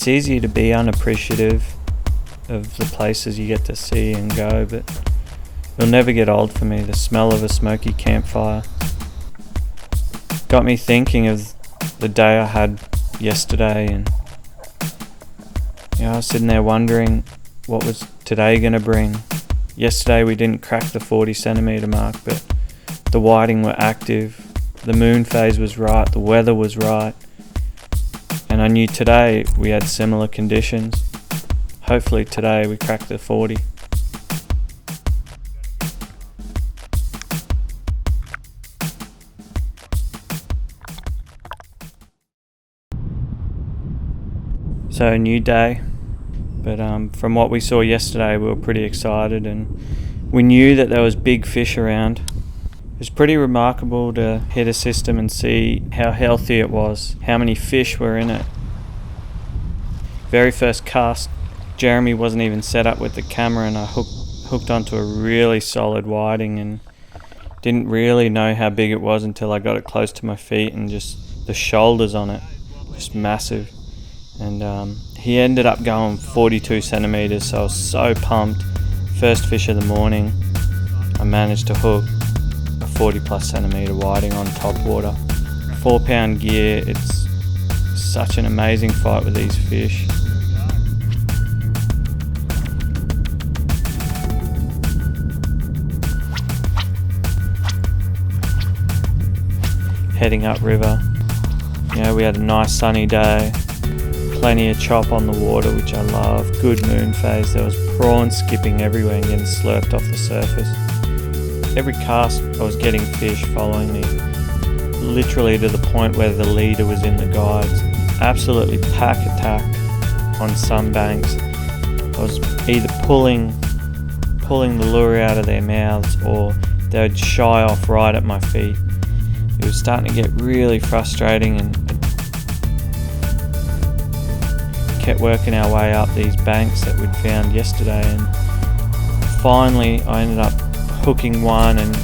it's easy to be unappreciative of the places you get to see and go, but it'll never get old for me. The smell of a smoky campfire got me thinking of the day I had yesterday, and I was sitting there wondering what was today going to bring. Yesterday we didn't crack the 40 centimetre mark, but the whiting were active, the moon phase was right, the weather was right, and I knew today we had similar conditions. Hopefully today we crack the 40. So a new day, but from what we saw yesterday we were pretty excited, and we knew that there was big fish around. It was pretty remarkable to hit a system and see how healthy it was, how many fish were in it. Very first cast, Jeremy wasn't even set up with the camera, and I hooked onto a really solid whiting and didn't really know how big it was until I got it close to my feet, and just the shoulders on it, just massive. And he ended up going 42 centimetres, so I was so pumped. First fish of the morning, I managed to hook a 40 plus centimetre whiting on top water. 4 pound gear, it's such an amazing fight with these fish. Heading upriver, we had a nice sunny day. Plenty of chop on the water, which I love. Good moon phase. There was prawns skipping everywhere and getting slurped off the surface. Every cast I was getting fish following me, literally to the point where the leader was in the guides. Absolutely pack attack on some banks. I was either pulling the lure out of their mouths, or they would shy off right at my feet. It was starting to get really frustrating, and kept working our way up these banks that we'd found yesterday, and finally I ended up hooking one, and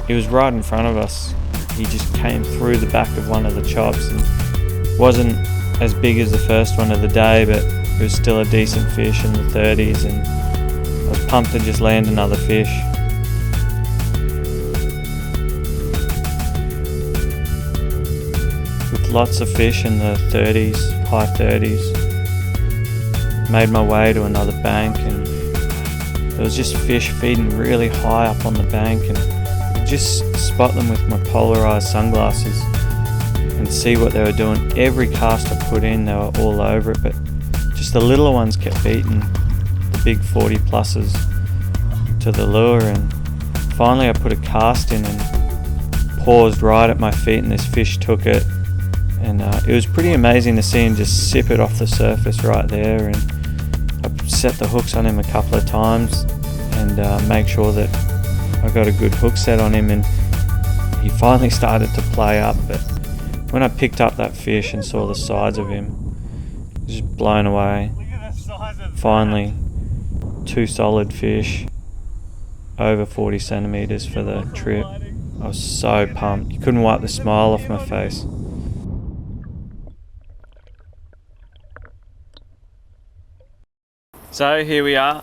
he was right in front of us. He just came through the back of one of the chops, and wasn't as big as the first one of the day, but it was still a decent fish in the 30s, and I was pumped to just land another fish. With lots of fish in the 30s, high 30s, made my way to another bank, and there was just fish feeding really high up on the bank, and I could just spot them with my polarized sunglasses and see what they were doing. Every cast I put in, they were all over it, but just the littler ones kept beating the big 40 pluses to the lure, and finally I put a cast in and paused right at my feet, and this fish took it, and it was pretty amazing to see him just sip it off the surface right there. And I set the hooks on him a couple of times and make sure that I got a good hook set on him, and he finally started to play up. But when I picked up that fish and saw the size of him, I was just blown away. Finally, 2 solid fish, over 40 centimetres for the trip. I was so pumped. You couldn't wipe the smile off my face. So here we are.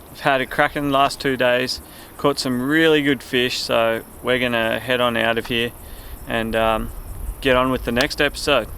We've had a cracking last 2 days, caught some really good fish, so we're gonna head on out of here and get on with the next episode.